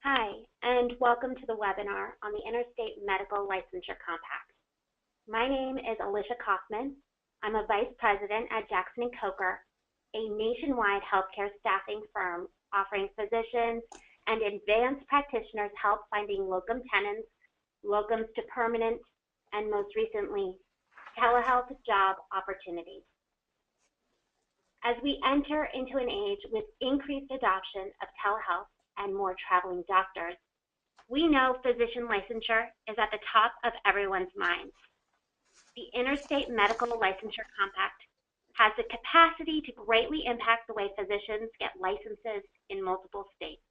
Hi, and welcome to the webinar on the Interstate Medical Licensure Compact. My name is Alicia Kaufman. I'm a Vice President at Jackson & Coker, a nationwide healthcare staffing firm offering physicians and advanced practitioners help finding locum tenens, locums to permanent, and most recently, telehealth job opportunities. As we enter into an age with increased adoption of telehealth and more traveling doctors, we know physician licensure is at the top of everyone's minds. The Interstate Medical Licensure Compact has the capacity to greatly impact the way physicians get licenses in multiple states.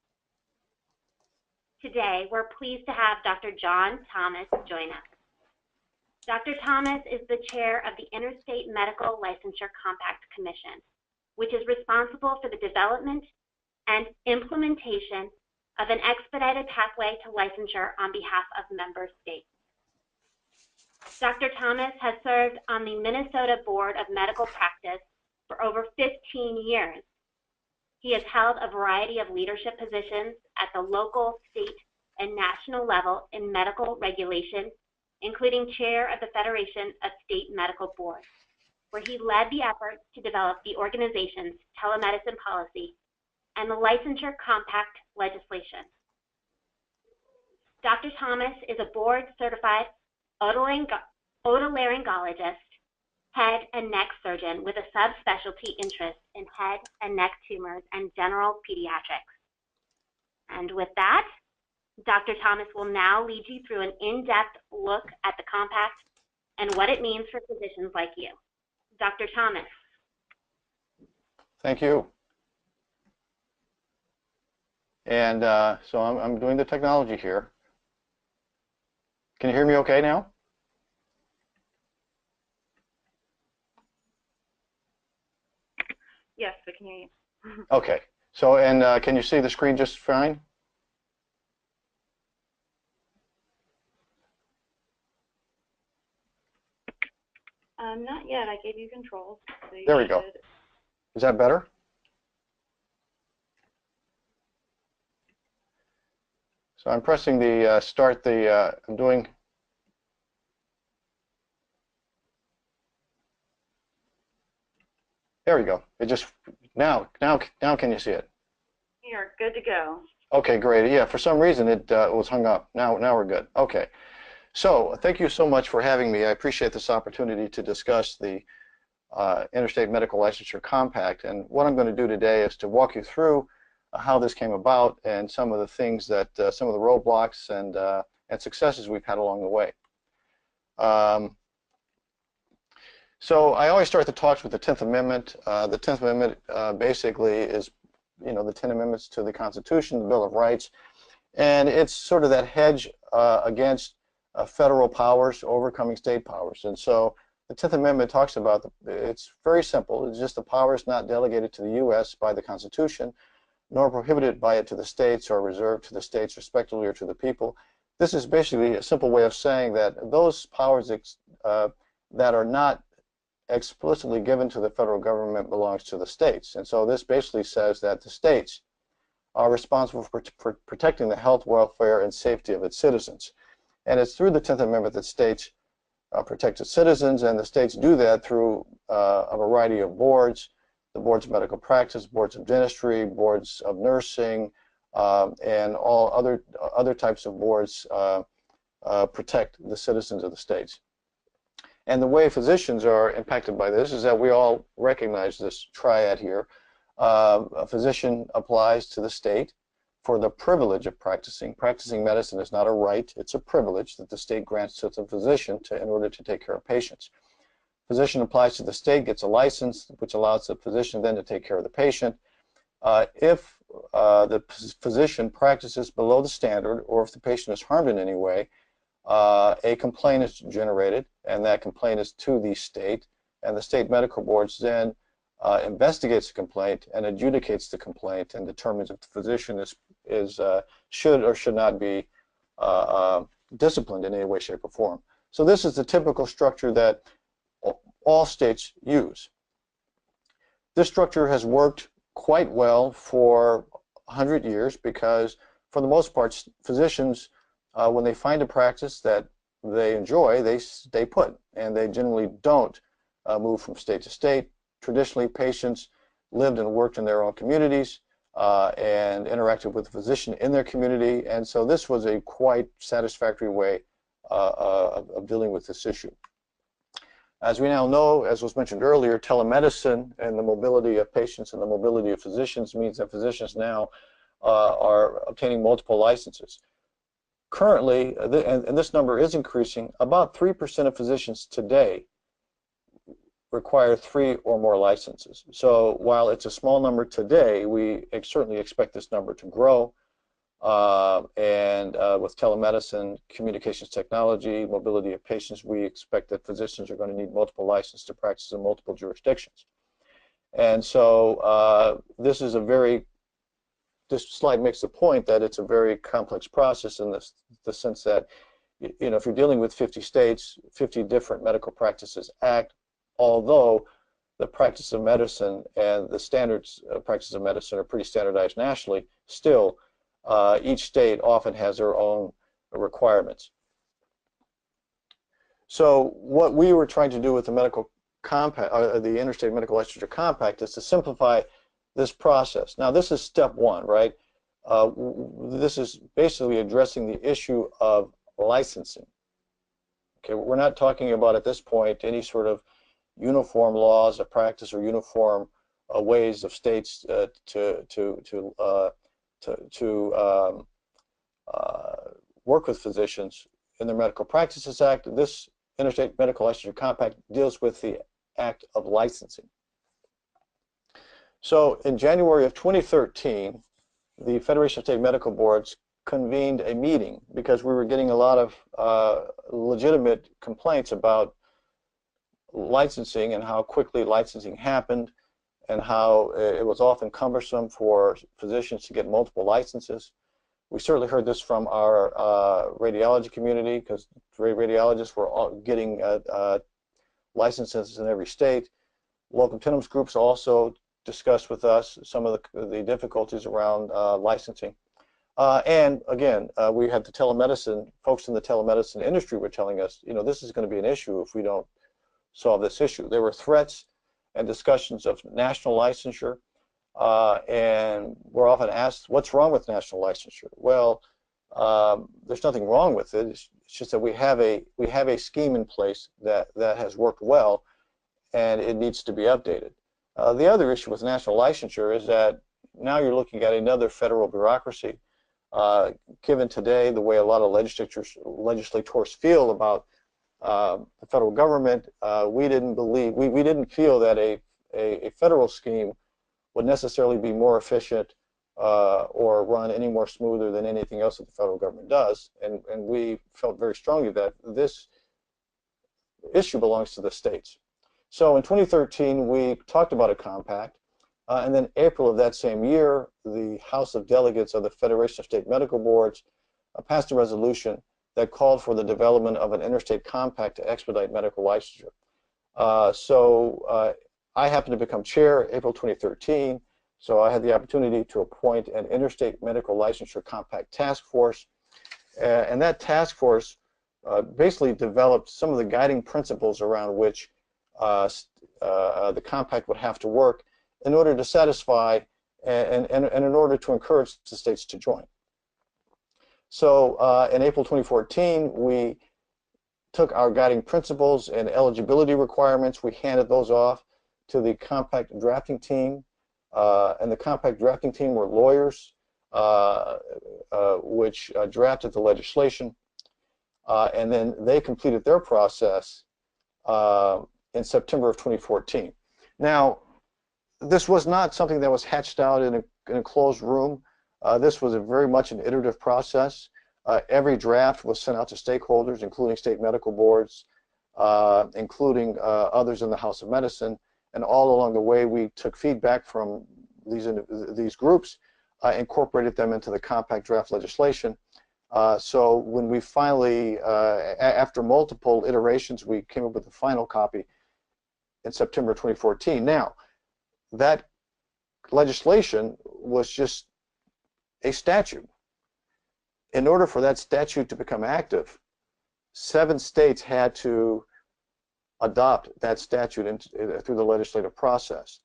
Today, we're pleased to have Dr. John Thomas join us. Dr. Thomas is the chair of the Interstate Medical Licensure Compact Commission, which is responsible for the development and implementation of an expedited pathway to licensure on behalf of member states. Dr. Thomas has served on the Minnesota Board of Medical Practice for over 15 years. He has held a variety of leadership positions at the local, state, and national level in medical regulation, including chair of the Federation of State Medical Boards, where he led the efforts to develop the organization's telemedicine policy and the licensure compact legislation. Dr. Thomas is a board-certified otolaryngologist, head and neck surgeon with a subspecialty interest in head and neck tumors and general pediatrics. And with that, Dr. Thomas will now lead you through an in-depth look at the compact and what it means for physicians like you. Dr. Thomas. Thank you. And so I'm doing the technology here. Can you hear me okay now? Yes, we can hear you. Okay. So, and can you see the screen just fine? Not yet. I gave you controls. So There we go. Is that better? So I'm pressing the start the, I'm doing, there we go. It just, now can you see it? You're good to go. Okay, great. Yeah, for some reason it was hung up. Now we're good. Okay. So thank you so much for having me. I appreciate this opportunity to discuss the Interstate Medical Licensure Compact. And what I'm going to do today is to walk you through how this came about and some of the things that, some of the roadblocks and successes we've had along the way. So I always start the talks with the 10th Amendment. The 10th Amendment basically is, you know, the 10 amendments to the Constitution, the Bill of Rights, and it's sort of that hedge against federal powers overcoming state powers. And so the 10th Amendment talks about, it's very simple, it's just the powers not delegated to the U.S. by the Constitution, nor prohibited by it to the states or reserved to the states respectively or to the people. This is basically a simple way of saying that those powers that are not explicitly given to the federal government belongs to the states. And so this basically says that the states are responsible for protecting the health, welfare, and safety of its citizens. And it's through the 10th Amendment that states protect its citizens, and the states do that through a variety of boards, the boards of medical practice, boards of dentistry, boards of nursing, and all other types of boards protect the citizens of the states. And the way physicians are impacted by this is that we all recognize this triad here. A physician applies to the state for the privilege of practicing. Practicing medicine is not a right, it's a privilege that the state grants to the physician in order to take care of patients. Physician applies to the state, gets a license, which allows the physician then to take care of the patient. If the physician practices below the standard, or if the patient is harmed in any way, a complaint is generated, and that complaint is to the state, and the state medical boards then investigates the complaint and adjudicates the complaint and determines if the physician should or should not be disciplined in any way, shape, or form. So this is the typical structure that all states use. This structure has worked quite well for 100 years because for the most part, physicians, when they find a practice that they enjoy, they stay put, and they generally don't move from state to state. Traditionally, patients lived and worked in their own communities and interacted with the physician in their community, and so this was a quite satisfactory way of dealing with this issue. As we now know, as was mentioned earlier, telemedicine and the mobility of patients and the mobility of physicians means that physicians now are obtaining multiple licenses. Currently, and this number is increasing, about 3% of physicians today require 3 or more licenses. So while it's a small number today, we certainly expect this number to grow. With telemedicine, communications technology, mobility of patients, we expect that physicians are going to need multiple licenses to practice in multiple jurisdictions. And so this slide makes the point that it's a very complex process in the sense that, you know, if you're dealing with 50 states, 50 different medical practices act, although the practice of medicine and the standards of practice of medicine are pretty standardized nationally, still each state often has their own requirements. So what we were trying to do with the medical compact, the Interstate Medical Licensure Compact, is to simplify this process. Now, this is step one, right? This is basically addressing the issue of licensing. Okay, we're not talking about at this point any sort of uniform laws of practice or uniform ways of states to work with physicians in their Medical Practices Act. This Interstate Medical Licensure Compact deals with the act of licensing. So in January of 2013, the Federation of State Medical Boards convened a meeting because we were getting a lot of legitimate complaints about licensing and how quickly licensing happened and how it was often cumbersome for physicians to get multiple licenses. We certainly heard this from our radiology community because radiologists were all getting licenses in every state. Locum tenens groups also discussed with us some of the difficulties around licensing. And again, we had the telemedicine, folks in the telemedicine industry were telling us, you know, this is going to be an issue if we don't solve this issue. There were threats and discussions of national licensure, and we're often asked, what's wrong with national licensure? Well, there's nothing wrong with it. It's just that we have a scheme in place that has worked well, and it needs to be updated. The other issue with national licensure is that now you're looking at another federal bureaucracy. Given today the way a lot of legislators feel about the federal government, we didn't feel that a federal scheme would necessarily be more efficient or run any more smoother than anything else that the federal government does, and we felt very strongly that this issue belongs to the states. So in 2013 we talked about a compact, and then April of that same year the House of Delegates of the Federation of State Medical Boards passed a resolution that called for the development of an interstate compact to expedite medical licensure. I happened to become chair April 2013, so I had the opportunity to appoint an Interstate Medical Licensure Compact Task Force, and that task force basically developed some of the guiding principles around which the compact would have to work in order to satisfy and in order to encourage the states to join. So in April 2014, we took our guiding principles and eligibility requirements, we handed those off to the compact drafting team, and the compact drafting team were lawyers which drafted the legislation, and then they completed their process in September of 2014. Now, this was not something that was hatched out in a closed room. This was very much an iterative process. Every draft was sent out to stakeholders, including state medical boards, including others in the House of Medicine, and all along the way we took feedback from these groups, incorporated them into the compact draft legislation. So when we finally, after multiple iterations, we came up with the final copy in September 2014. Now, that legislation was just a statute. in order for that statute to become active, 7 states had to adopt that statute through the legislative process,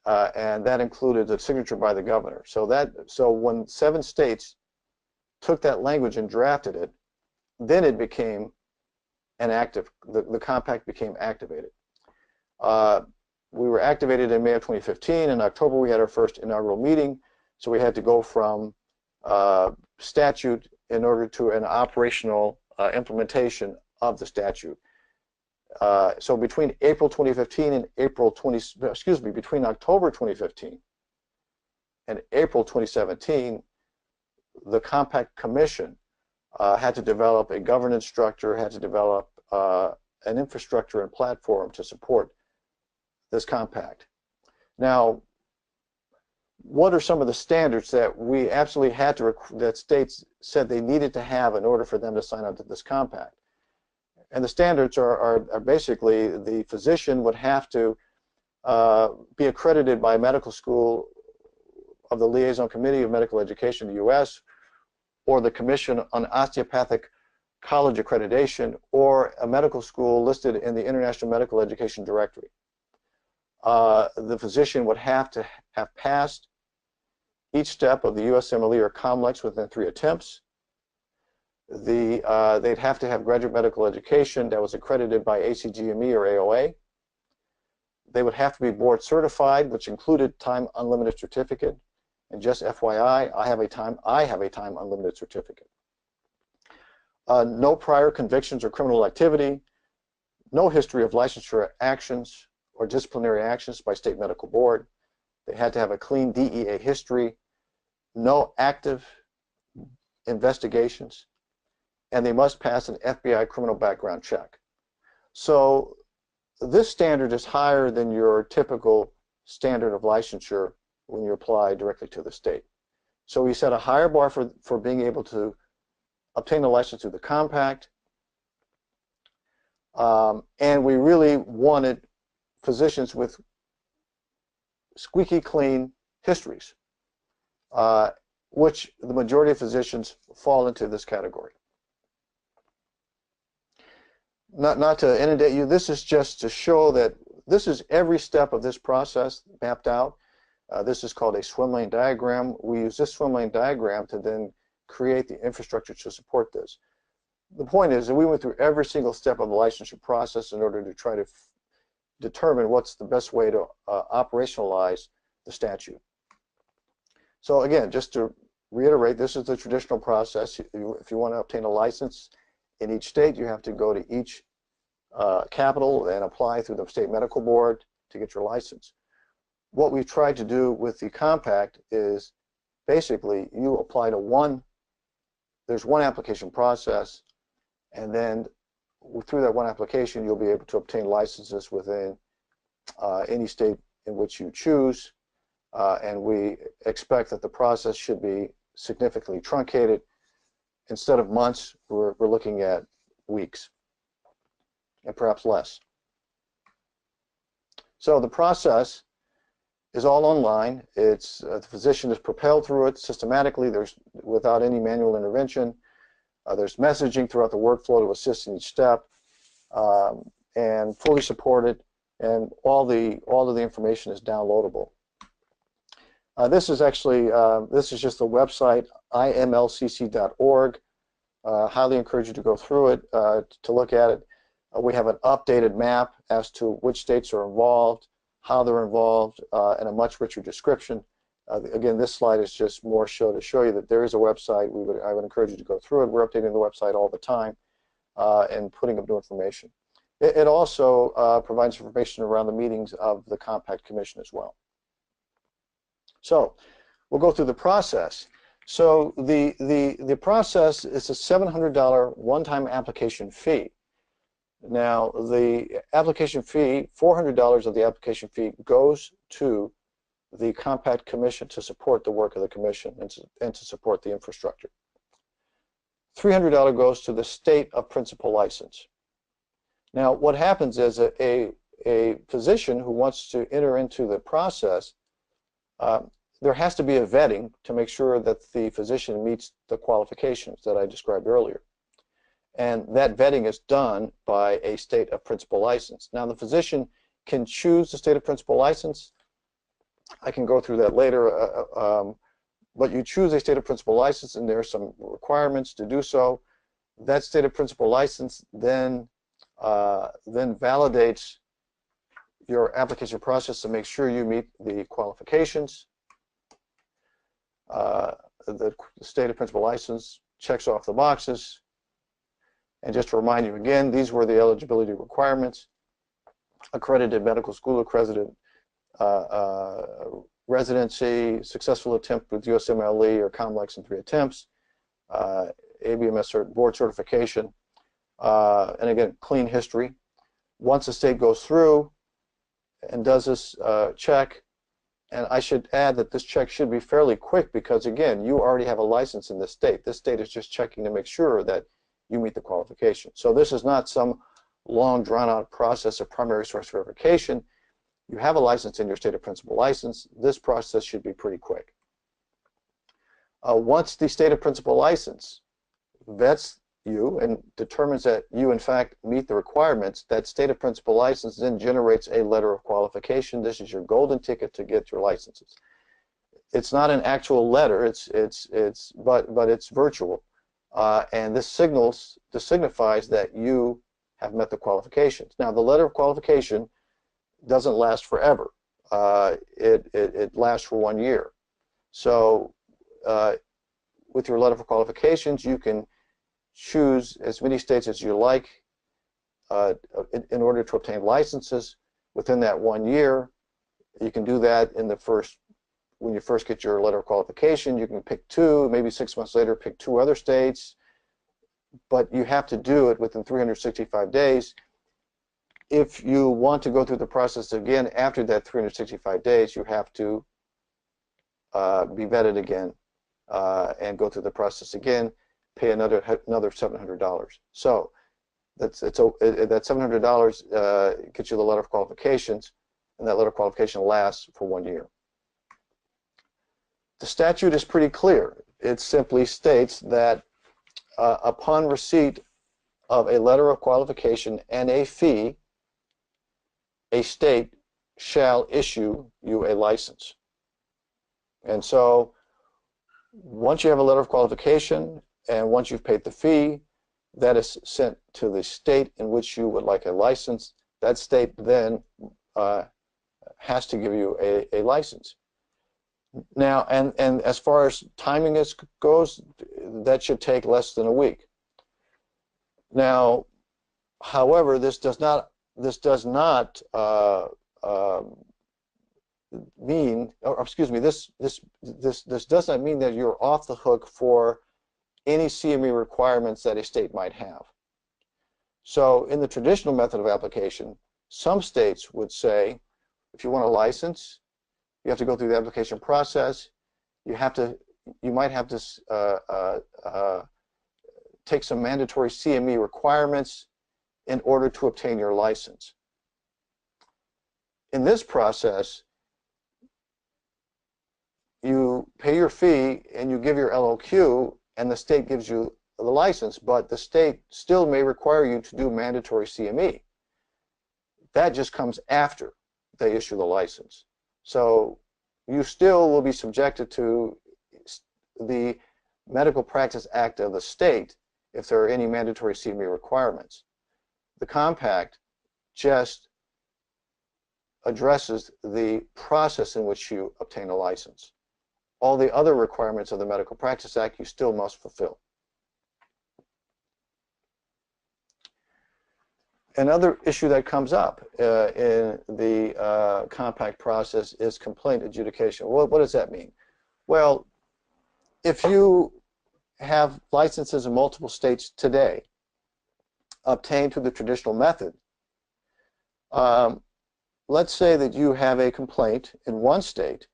and that included the signature by the governor. So when 7 states took that language and drafted it, then it became the compact became activated. We were activated in May of 2015. In October, we had our first inaugural meeting, so we had to go from statute in order to an operational implementation of the statute. So between April 2015 and between October 2015 and April 2017, the Compact Commission had to develop a governance structure, had to develop an infrastructure and platform to support this compact. Now, what are some of the standards that we absolutely had to, that states said they needed to have in order for them to sign up to this compact? And the standards are basically the physician would have to be accredited by a medical school of the Liaison Committee of Medical Education in the U.S. or the Commission on Osteopathic College Accreditation or a medical school listed in the International Medical Education Directory. The physician would have to have passed each step of the USMLE or COMLEX within 3 attempts. They'd have to have graduate medical education that was accredited by ACGME or AOA. They would have to be board certified, which included time unlimited certificate. And just FYI, I have a time unlimited certificate. No prior convictions or criminal activity, no history of licensure actions or disciplinary actions by state medical board. They had to have a clean DEA history, no active investigations, and they must pass an FBI criminal background check. So this standard is higher than your typical standard of licensure when you apply directly to the state. So we set a higher bar for being able to obtain a license through the compact, and we really wanted physicians with squeaky clean histories, which the majority of physicians fall into this category. Not to inundate you, this is just to show that this is every step of this process mapped out. This is called a swim lane diagram. We use this swim lane diagram to then create the infrastructure to support this. The point is that we went through every single step of the licensure process in order to try to determine what's the best way to operationalize the statute. So again, just to reiterate, this is the traditional process. If you want to obtain a license in each state, you have to go to each capital and apply through the state medical board to get your license. What we've tried to do with the compact is basically you apply to there's one application process, and then through that one application you'll be able to obtain licenses within any state in which you choose, and we expect that the process should be significantly truncated. Instead of months, we're looking at weeks and perhaps less. So the process is all online. It's the physician is propelled through it systematically. There's without any manual intervention. There's messaging throughout the workflow to assist in each step, and fully supported. And all of the information is downloadable. This is actually this is just the website imlcc.org. Highly encourage you to go through it to look at it. We have an updated map as to which states are involved, how they're involved, and a much richer description. Again, this slide is just more to show you that there is a website. I would encourage you to go through it. We're updating the website all the time and putting up new information. It also provides information around the meetings of the Compact Commission as well. So we'll go through the process. So the process is a $700 one-time application fee. Now the application fee, $400 of the application fee goes to the Compact Commission to support the work of the Commission and to support the infrastructure. $300 goes to the state of principal license. Now what happens is a physician who wants to enter into the process there has to be a vetting to make sure that the physician meets the qualifications that I described earlier. And that vetting is done by a state of principal license. Now, the physician can choose the state of principal license. I can go through that later, but you choose a state of principal license, and there are some requirements to do so. That state of principal license then validates your application process to make sure you meet the qualifications. The state of principal license checks off the boxes. And just to remind you again, these were the eligibility requirements: accredited medical school, accredited residency, successful attempt with USMLE or COMLEX in 3 attempts, ABMS board certification, and again, clean history. Once the state goes through and does this check, and I should add that this check should be fairly quick because, again, you already have a license in this state. This state is just checking to make sure that you meet the qualification. So this is not some long, drawn-out process of primary source verification. You have a license in your state of principal license. This process should be pretty quick. Once the state of principal license vets you and determines that you, in fact, meet the requirements, that state of principal license then generates a letter of qualification. This is your golden ticket to get your licenses. It's not an actual letter, but it's virtual. And this signifies that you have met the qualifications. Now, the letter of qualification doesn't last forever. It lasts for 1 year. So with your letter of qualifications, you can choose as many states as you like in order to obtain licenses within that 1 year. You can do that when you first get your letter of qualification. You can pick 2, maybe 6 months later pick 2 other states, but you have to do it within 365 days. If you want to go through the process again after that 365 days, you have to be vetted again and go through the process again, pay another $700. So that $700 gets you the letter of qualifications, and that letter of qualification lasts for 1 year. The statute is pretty clear. It simply states that upon receipt of a letter of qualification and a fee, a state shall issue you a license. And so once you have a letter of qualification and once you've paid the fee, that is sent to the state in which you would like a license. That state then has to give you a license. Now, and as far as timing goes, that should take less than a week. Now, however, this does not mean, or excuse me, this does not mean that you're off the hook for any CME requirements that a state might have. So in the traditional method of application, some states would say, if you want a license, you have to go through the application process. You might have to take some mandatory CME requirements in order to obtain your license. In this process, you pay your fee and you give your LOQ, and the state gives you the license, but the state still may require you to do mandatory CME. That just comes after they issue the license. So you still will be subjected to the Medical Practice Act of the state if there are any mandatory CME requirements. The compact just addresses the process in which you obtain a license. All the other requirements of the Medical Practice Act you still must fulfill. Another issue that comes up in the compact process is complaint adjudication. What does that mean? Well, if you have licenses in multiple states today obtained through the traditional method, let's say that you have a complaint in one state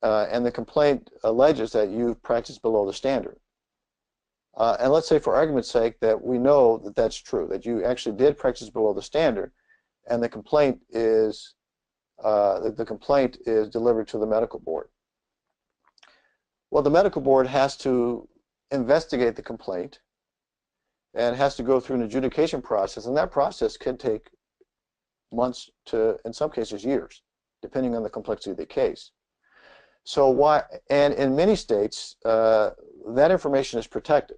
and the complaint alleges that you've practiced below the standard. And let's say, for argument's sake, that we know that that's true, that you actually did practice below the standard, and the complaint is delivered to the medical board. Well, the medical board has to investigate the complaint and has to go through an adjudication process, and that process can take months to, in some cases, years, depending on the complexity of the case. So and in many states, that information is protected,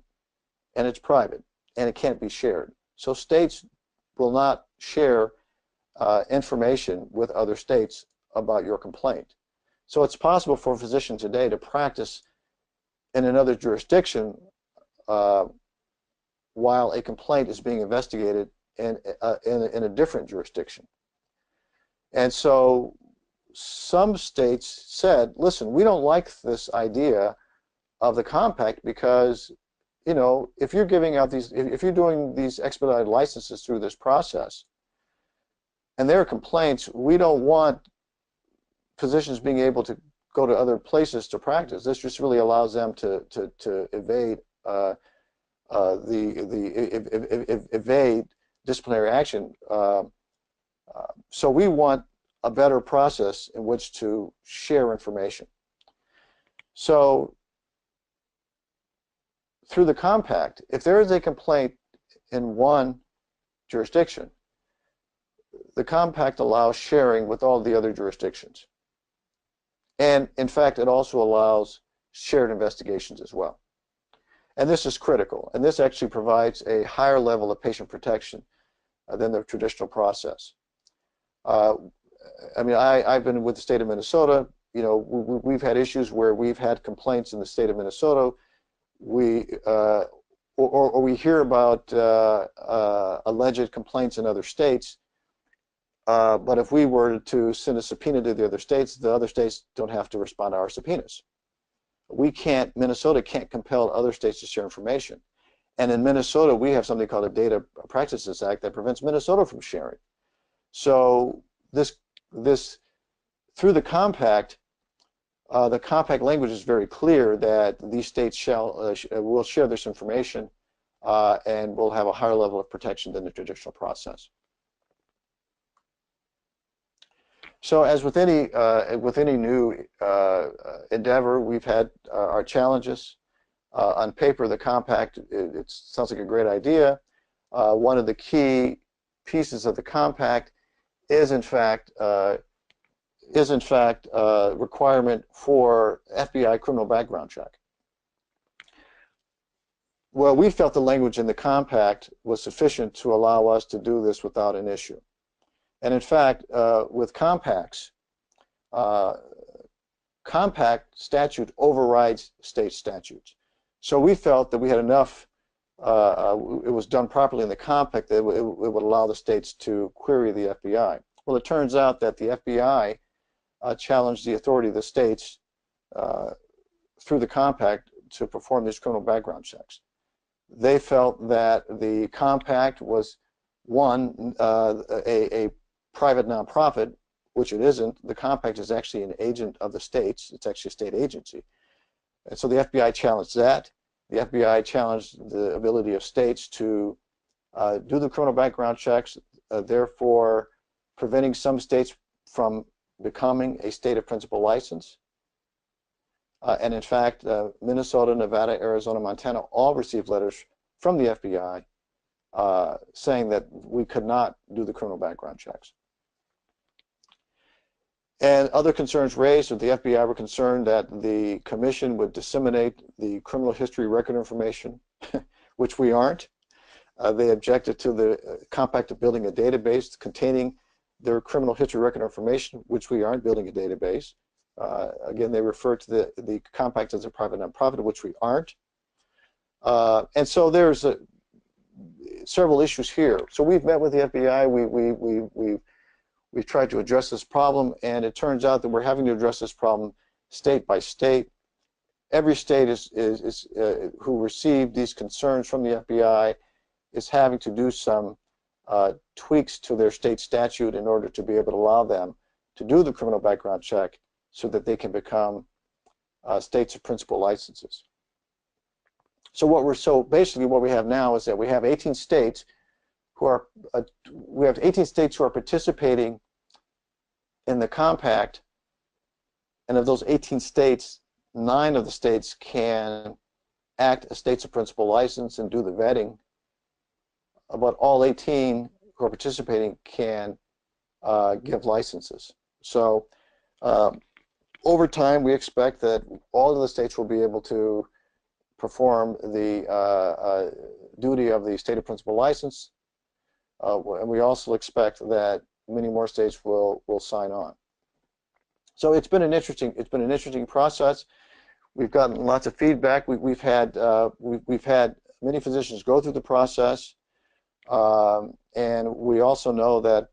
and it's private, and it can't be shared. So states will not share information with other states about your complaint. So it's possible for a physician today to practice in another jurisdiction while a complaint is being investigated in a different jurisdiction. And so some states said, listen, we don't like this idea of the compact because, you know, if you're giving out these, if you're doing these expedited licenses through this process, and there are complaints, we don't want physicians being able to go to other places to practice. This just really allows them to evade evade disciplinary action. So we want a better process in which to share information. So through the compact, if there is a complaint in one jurisdiction, the compact allows sharing with all the other jurisdictions. And in fact, it also allows shared investigations as well. And this is critical. And this actually provides a higher level of patient protection than the traditional process. I mean, I've been with the state of Minnesota. You know, we've had issues where we've had complaints in the state of Minnesota. Or we hear about alleged complaints in other states. But if we were to send a subpoena to the other states don't have to respond to our subpoenas. Minnesota can't compel other states to share information. And in Minnesota, we have something called a Data Practices Act that prevents Minnesota from sharing. So through the compact language is very clear that these states will share this information and will have a higher level of protection than the traditional process. So as with any new endeavor, we've had our challenges. On paper, the compact, it sounds like a great idea. One of the key pieces of the compact is in fact requirement for FBI criminal background check. Well, we felt the language in the compact was sufficient to allow us to do this without an issue. And in fact, with compacts, compact statute overrides state statutes. So we felt that we had enough, it was done properly in the compact that it would allow the states to query the FBI. Well, it turns out that the FBI challenged the authority of the states through the compact to perform these criminal background checks. They felt that the compact was, one, a private nonprofit, which it isn't. The compact is actually an agent of the states. It's actually a state agency. And so the FBI challenged that. The FBI challenged the ability of states to do the criminal background checks, therefore preventing some states from becoming a state of principal license. And in fact, Minnesota, Nevada, Arizona, Montana all received letters from the FBI saying that we could not do the criminal background checks. And other concerns raised with the FBI were concerned that the commission would disseminate the criminal history record information, which we aren't. They objected to the compact of building a database containing their criminal history record information, which we aren't building a database. Again, they refer to the compact as a private nonprofit, which we aren't. And so there's several issues here. So we've met with the FBI. We've tried to address this problem, and it turns out that we're having to address this problem state by state. Every state who received these concerns from the FBI is having to do some tweaks to their state statute in order to be able to allow them to do the criminal background check so that they can become states of principal licenses. So basically what we have now is that we have 18 states who are participating in the compact, and of those 18 states, 9 of the states can act as states of principal license and do the vetting, but all 18 who are participating can give licenses. So over time, we expect that all of the states will be able to perform the duty of the state of principal license, and we also expect that many more states will sign on. So it's been an interesting process. We've gotten lots of feedback. We've had many physicians go through the process, and we also know that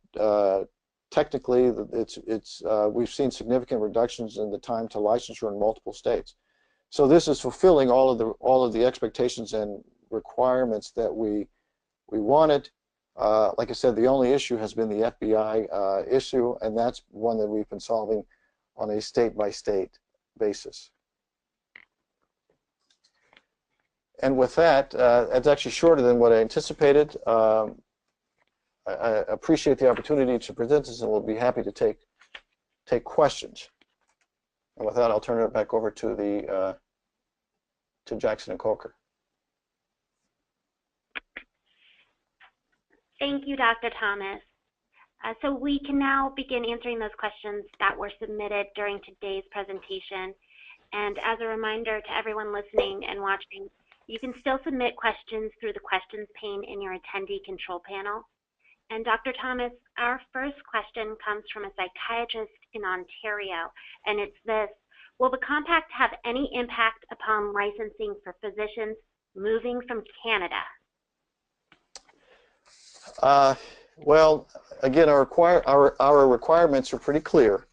technically we've seen significant reductions in the time to licensure in multiple states. So this is fulfilling all of the expectations and requirements that we wanted. Like I said, the only issue has been the FBI issue, and that's one that we've been solving on a state-by-state basis. And with that, it's actually shorter than what I anticipated. I appreciate the opportunity to present this, and we'll be happy to take questions. And with that, I'll turn it back over to Jackson and Coker. Thank you, Dr. Thomas. So we can now begin answering those questions that were submitted during today's presentation. And as a reminder to everyone listening and watching, you can still submit questions through the questions pane in your attendee control panel. And Dr. Thomas, our first question comes from a psychiatrist in Ontario, and it's this: will the compact have any impact upon licensing for physicians moving from Canada? Well, again, our requirements are pretty clear,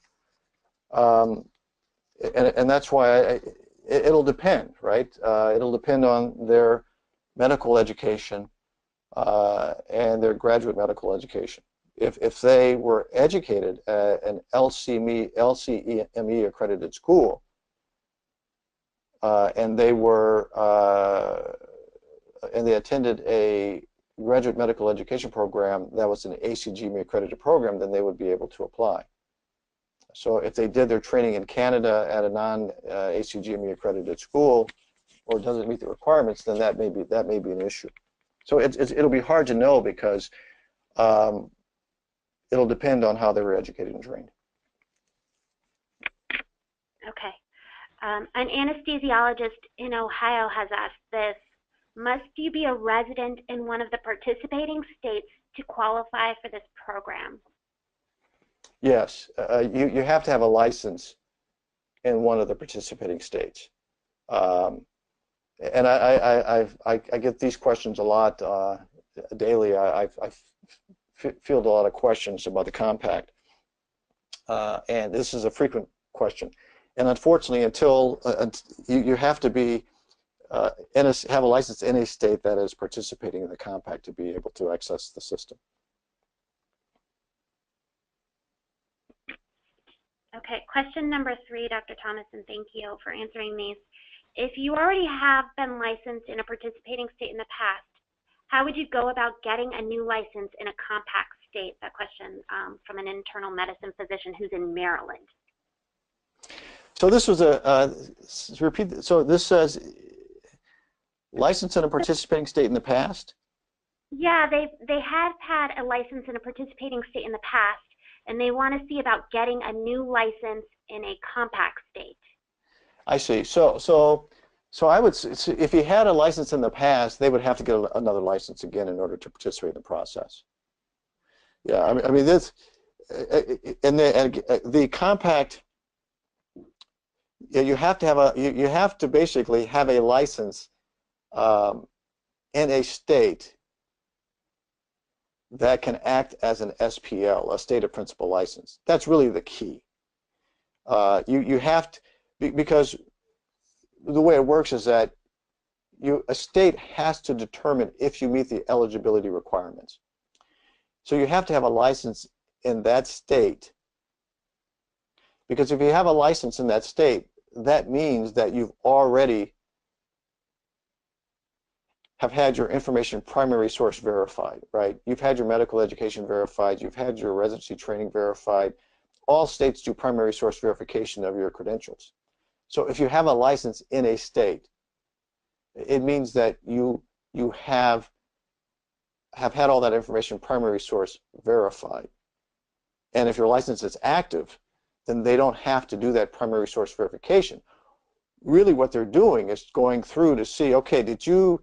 and that's why it'll depend, right? It'll depend on their medical education and their graduate medical education. If they were educated at an LCME accredited school, and they attended a graduate medical education program that was an ACGME accredited program, then they would be able to apply. So if they did their training in Canada at a non-ACGME accredited school, or doesn't meet the requirements, then that may be an issue. So it'll be hard to know, because it'll depend on how they were educated and trained. Okay. An anesthesiologist in Ohio has asked this: must you be a resident in one of the participating states to qualify for this program? Yes, you have to have a license in one of the participating states. And I get these questions a lot daily. I field a lot of questions about the compact, and this is a frequent question. And unfortunately, until you have to be have a license in a state that is participating in the compact to be able to access the system. Okay, question number 3, Dr. Thomas, and thank you for answering these. If you already have been licensed in a participating state in the past, how would you go about getting a new license in a compact state? That question from an internal medicine physician who's in Maryland. So this was repeat. So this says license in a participating state in the past? Yeah, they have had a license in a participating state in the past, and they want to see about getting a new license in a compact state. I see. So I would say, if you had a license in the past, they would have to get another license again in order to participate in the process. Yeah, I mean this, and the compact. Yeah, you have to basically have a license in a state that can act as an SPL, a state of principal license. That's really the key. You have to, because the way it works is that a state has to determine if you meet the eligibility requirements. So you have to have a license in that state, because if you have a license in that state, that means that you've already have had your information primary source verified, right? You've had your medical education verified, you've had your residency training verified. All states do primary source verification of your credentials. So if you have a license in a state, it means that you have had all that information primary source verified. And if your license is active, then they don't have to do that primary source verification. Really what they're doing is going through to see, okay, did you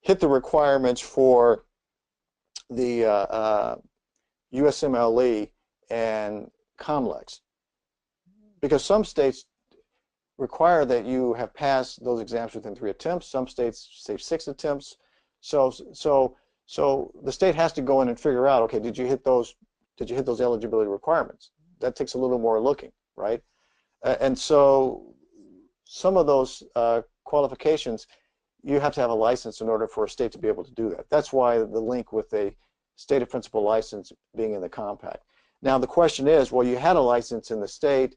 hit the requirements for the USMLE and COMLEX? Because some states require that you have passed those exams within 3 attempts. Some states say 6 attempts. So the state has to go in and figure out, okay, did you hit those eligibility requirements? That takes a little more looking, right? And so some of those qualifications, you have to have a license in order for a state to be able to do that. That's why the link with a state of principal license being in the compact. Now the question is, well, you had a license in the state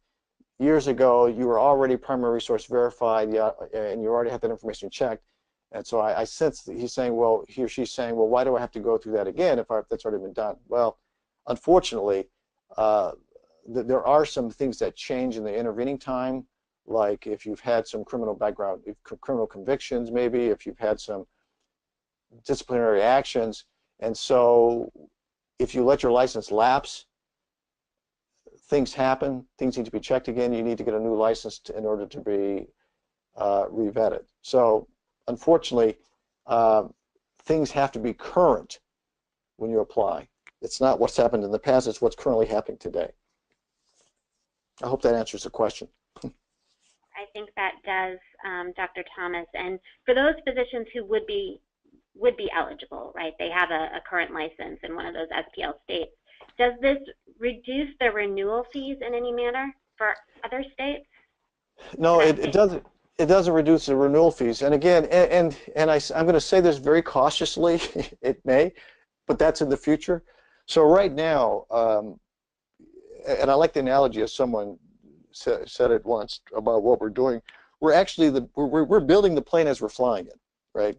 years ago, you were already primary source verified, and you already had that information checked. And so I sense that he's saying, well, he or she's saying, well, why do I have to go through that again if that's already been done? Well, unfortunately, there are some things that change in the intervening time, like if you've had some criminal background, criminal convictions maybe, if you've had some disciplinary actions. And so if you let your license lapse, things happen, things need to be checked again, you need to get a new license in order to be re-vetted. So unfortunately, things have to be current when you apply. It's not what's happened in the past, it's what's currently happening today. I hope that answers the question. I think that does, Dr. Thomas. And for those physicians who would be eligible, right? They have a current license in one of those SPL states. Does this reduce the renewal fees in any manner for other states? No, it doesn't. It doesn't reduce the renewal fees. And again, I'm going to say this very cautiously. It may, but that's in the future. So right now, and I like the analogy as someone said it once about what we're doing. We're actually we're building the plane as we're flying it, right?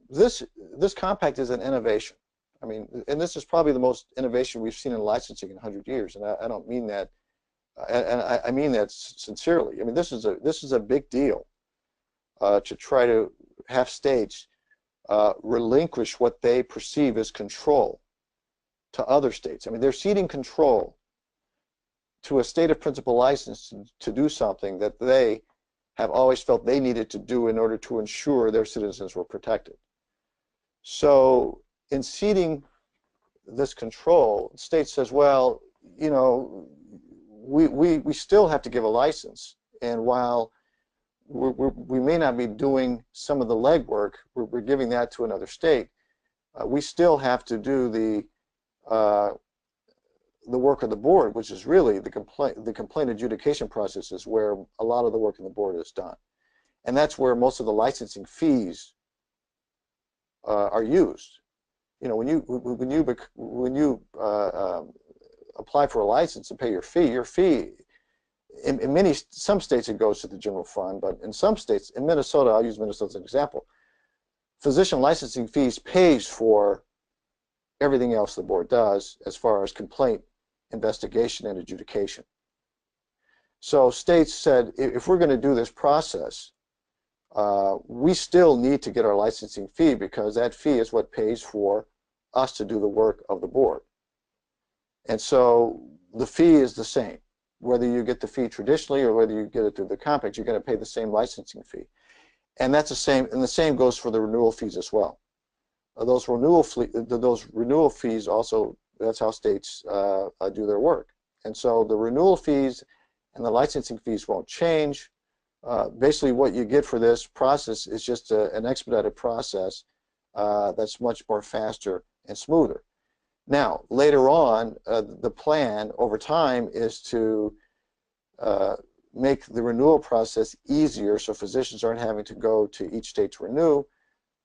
This compact is an innovation. I mean, and this is probably the most innovation we've seen in licensing in 100 years, and I don't mean that, and I mean that sincerely. I mean, this is a big deal to try to have states relinquish what they perceive as control to other states. I mean, they're ceding control to a state of principal license to do something that they have always felt they needed to do in order to ensure their citizens were protected. So in ceding this control, the state says, well, you know, we still have to give a license, and while we may not be doing some of the legwork, we're giving that to another state, we still have to do the work of the board, which is really the complaint adjudication process is where a lot of the work in the board is done. And that's where most of the licensing fees are used. You know, when you apply for a license and pay your fee, in some states it goes to the general fund, but in some states, in Minnesota, I'll use Minnesota as an example, physician licensing fees pays for everything else the board does as far as complaint investigation and adjudication. So states said, if we're going to do this process, we still need to get our licensing fee, because that fee is what pays for us to do the work of the board. And so the fee is the same. Whether you get the fee traditionally or whether you get it through the compact, you're going to pay the same licensing fee. And that's the same, and the same goes for the renewal fees as well. Those renewal fees also, that's how states do their work. And so the renewal fees and the licensing fees won't change. Basically what you get for this process is just an expedited process that's much more faster and smoother. Now, later on, the plan over time is to make the renewal process easier so physicians aren't having to go to each state to renew.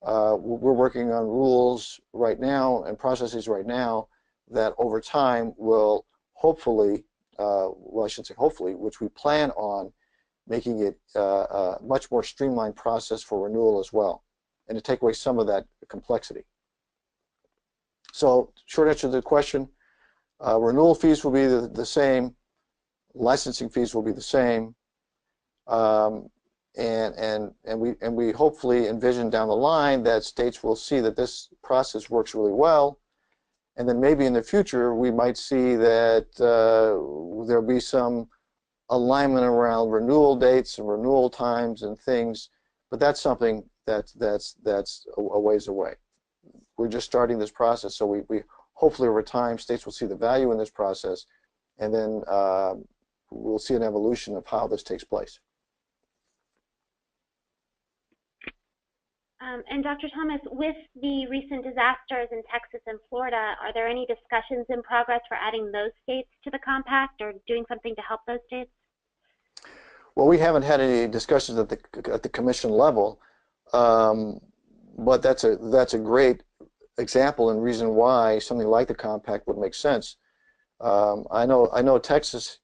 We're working on rules right now and processes right now that over time will hopefully, well, I shouldn't say hopefully, which we plan on making it a much more streamlined process for renewal as well, and to take away some of that complexity. So, short answer to the question, renewal fees will be the same. licensing fees will be the same, and we hopefully envision down the line that states will see that this process works really well, and then maybe in the future we might see that there'll be some alignment around renewal dates and renewal times and things, but that's something that's a ways away. We're just starting this process, so we hopefully over time states will see the value in this process, and then we'll see an evolution of how this takes place. And Dr. Thomas, with the recent disasters in Texas and Florida, are there any discussions in progress for adding those states to the compact or doing something to help those states? Well, we haven't had any discussions at the commission level, but that's a great example and reason why something like the compact would make sense. I know Texas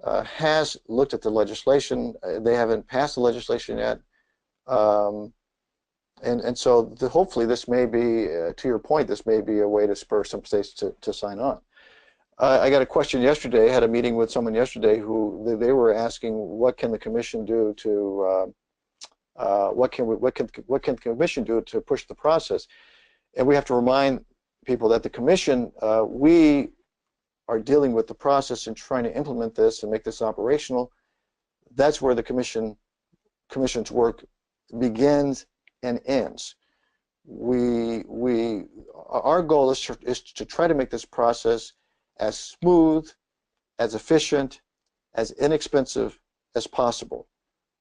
has looked at the legislation. They haven't passed the legislation yet. And so hopefully this may be, to your point, this may be a way to spur some states to sign on. I got a question yesterday, I had a meeting with someone yesterday who they were asking what can the commission do to, what can the commission do to push the process? And we have to remind people that the commission, we are dealing with the process and trying to implement this and make this operational. That's where the commission's work begins and ends. Our goal is to try to make this process as smooth, as efficient, as inexpensive as possible.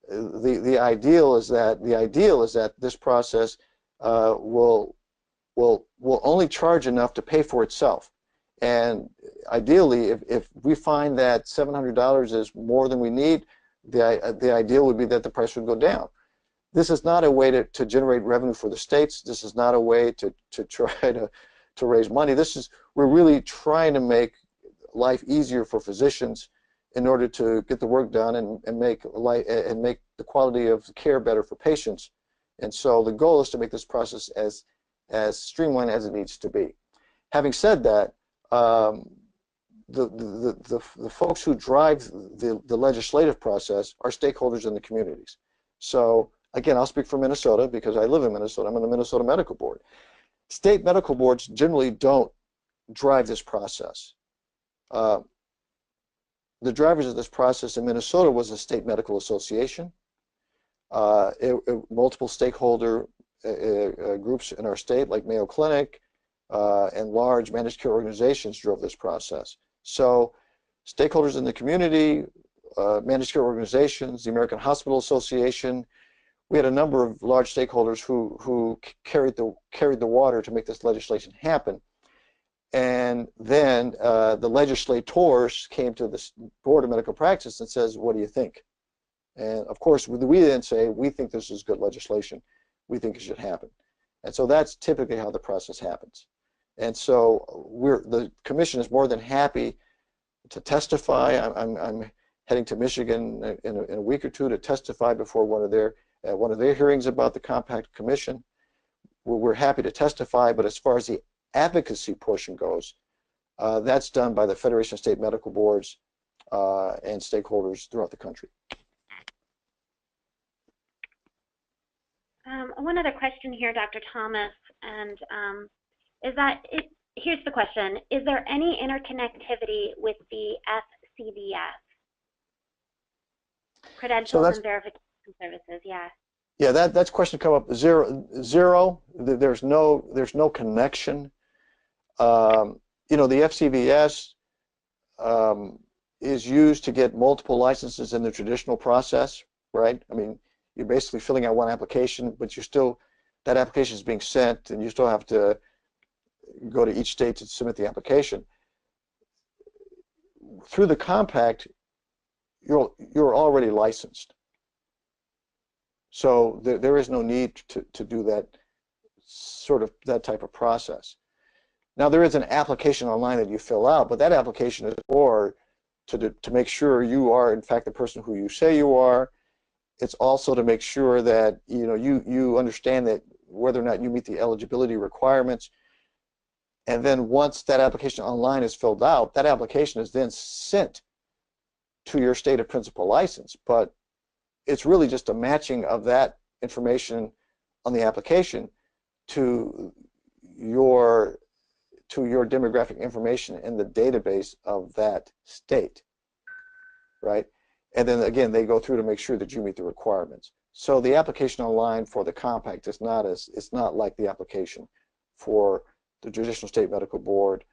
The ideal is that this process will only charge enough to pay for itself. And ideally, if we find that $700 is more than we need, the ideal would be that the price would go down. This is not a way to generate revenue for the states. This is not a way to try to raise money. We're really trying to make life easier for physicians in order to get the work done and make the quality of care better for patients. And so the goal is to make this process as streamlined as it needs to be. Having said that, the folks who drive the legislative process are stakeholders in the communities. So again, I'll speak for Minnesota because I live in Minnesota. I'm on the Minnesota Medical Board. State medical boards generally don't drive this process. The drivers of this process in Minnesota was the State Medical Association. Multiple stakeholder groups in our state, like Mayo Clinic and large managed care organizations, drove this process. So stakeholders in the community, managed care organizations, the American Hospital Association, we had a number of large stakeholders who carried the water to make this legislation happen. And then the legislators came to the Board of Medical Practice and says, what do you think? And of course, we then say, we think this is good legislation. We think it should happen. And so that's typically how the process happens. And so the commission is more than happy to testify. I'm heading to Michigan in a week or two to testify before one of their hearings about the Compact Commission. We're happy to testify, but as far as the advocacy portion goes, that's done by the Federation of State Medical Boards and stakeholders throughout the country. One other question here, Dr. Thomas, and here's the question: is there any interconnectivity with the FCVS, Credentials and Verification Services? Yeah. Yeah, that's question come up. Zero. There's no connection. You know, the FCVS is used to get multiple licenses in the traditional process, right? I mean, you're basically filling out one application, but that application is being sent, and you still have to go to each state to submit the application. Through the compact, you're already licensed. So there is no need to do that type of process. Now there is an application online that you fill out, but that application is for to make sure you are in fact the person who you say you are. It's also to make sure that you understand that whether or not you meet the eligibility requirements. And then once that application online is filled out, that application is then sent to your state of principal license, but it's really just a matching of that information on the application to your demographic information in the database of that state, right? And then again, they go through to make sure that you meet the requirements. So the application online for the compact is not it's not like the application for the traditional state medical board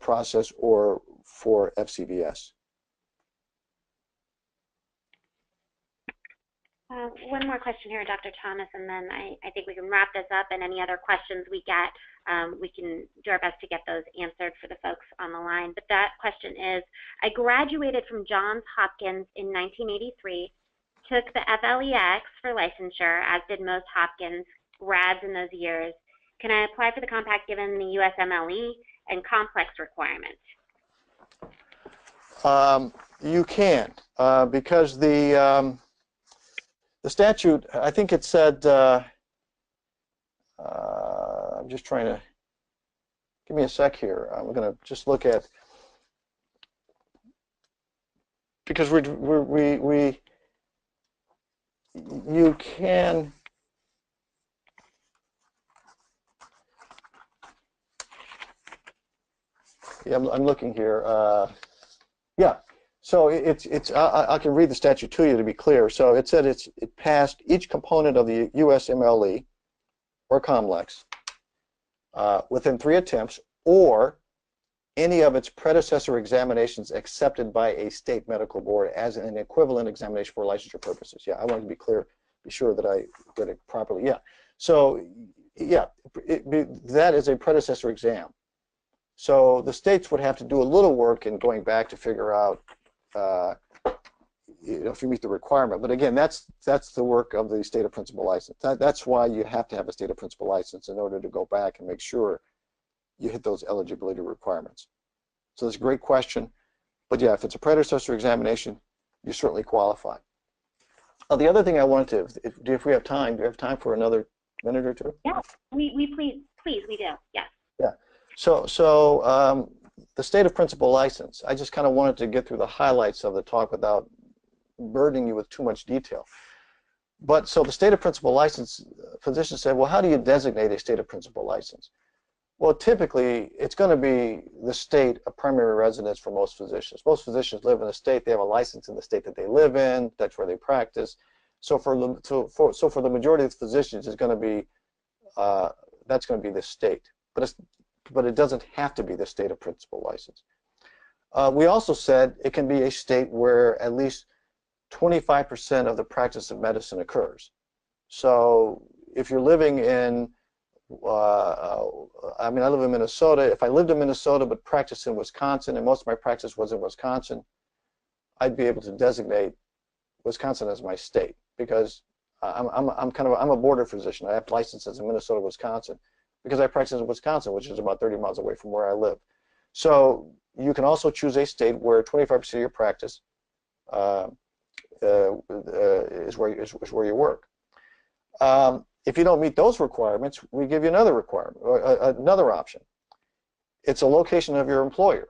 process or for FCVS. One more question here, Dr. Thomas, and then I think we can wrap this up, and any other questions we get, we can do our best to get those answered for the folks on the line. But that question is, I graduated from Johns Hopkins in 1983, took the FLEX for licensure, as did most Hopkins grads in those years. Can I apply for the compact given the USMLE and complex requirements? You can, because the statute, I think it said, I'm just trying to, give me a sec here. I'm going to just look at, because you can, yeah, I'm looking here. Yeah. So I can read the statute to you to be clear. So it said it passed each component of the USMLE or COMLEX within 3 attempts or any of its predecessor examinations accepted by a state medical board as an equivalent examination for licensure purposes. Yeah, I want to be clear, be sure that I get it properly. Yeah. So yeah, that is a predecessor exam. So the states would have to do a little work in going back to figure out if you meet the requirement. But again, that's the work of the state of principal license. That's why you have to have a state of principal license in order to go back and make sure you hit those eligibility requirements. So that's a great question. But yeah, if it's a predecessor examination, you certainly qualify. The other thing I wanted to, if we have time, do you have time for another minute or two? Yeah, we please, we do, yes. Yeah. So the state of principal license, I just kind of wanted to get through the highlights of the talk without burdening you with too much detail. But so the state of principal license, physicians say, well, how do you designate a state of principal license? Well, typically, it's going to be the state of primary residence for most physicians. Most physicians live in a state, they have a license in the state that they live in, that's where they practice. So for the majority of the physicians, it's going to be, that's going to be the state. But it doesn't have to be the state of principal license. We also said it can be a state where at least 25% of the practice of medicine occurs. So if you're living in, I mean, I live in Minnesota. If I lived in Minnesota but practiced in Wisconsin, and most of my practice was in Wisconsin, I'd be able to designate Wisconsin as my state because I'm a border physician. I have licenses in Minnesota, Wisconsin, because I practice in Wisconsin, which is about 30 miles away from where I live. So you can also choose a state where 25% of your practice is where you work. If you don't meet those requirements, we give you another requirement, another option. It's a location of your employer.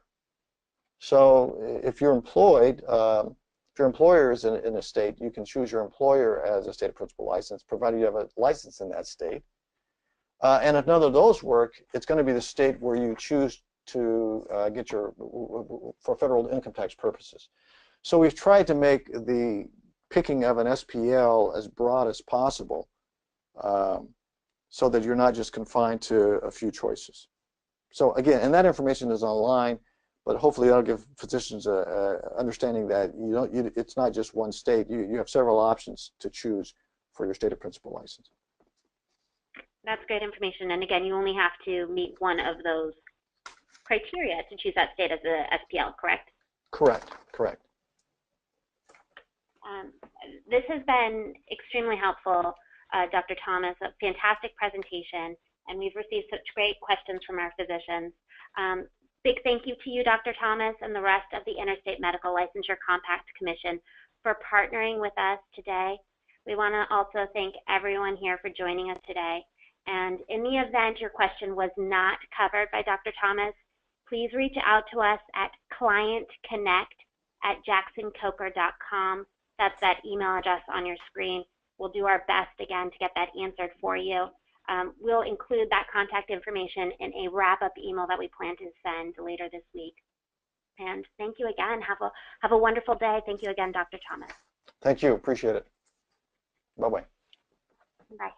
So if you're employed, if your employer is in a state, you can choose your employer as a state of principal license, provided you have a license in that state. And if none of those work, it's going to be the state where you choose to get your, for federal income tax purposes. So we've tried to make the picking of an SPL as broad as possible so that you're not just confined to a few choices. So again, and that information is online, but hopefully that'll give physicians a understanding that it's not just one state. You have several options to choose for your state of principal license. That's great information. And again, you only have to meet one of those criteria to choose that state as a SPL, correct? Correct, correct. This has been extremely helpful, Dr. Thomas, a fantastic presentation, and we've received such great questions from our physicians. Big thank you to you, Dr. Thomas, and the rest of the Interstate Medical Licensure Compact Commission for partnering with us today. We want to also thank everyone here for joining us today. And in the event your question was not covered by Dr. Thomas, please reach out to us at clientconnect jacksoncoker.com. That's that email address on your screen. We'll do our best again to get that answered for you. We'll include that contact information in a wrap-up email that we plan to send later this week. And thank you again. Have a wonderful day. Thank you again, Dr. Thomas. Thank you. Appreciate it. Bye-bye. Bye.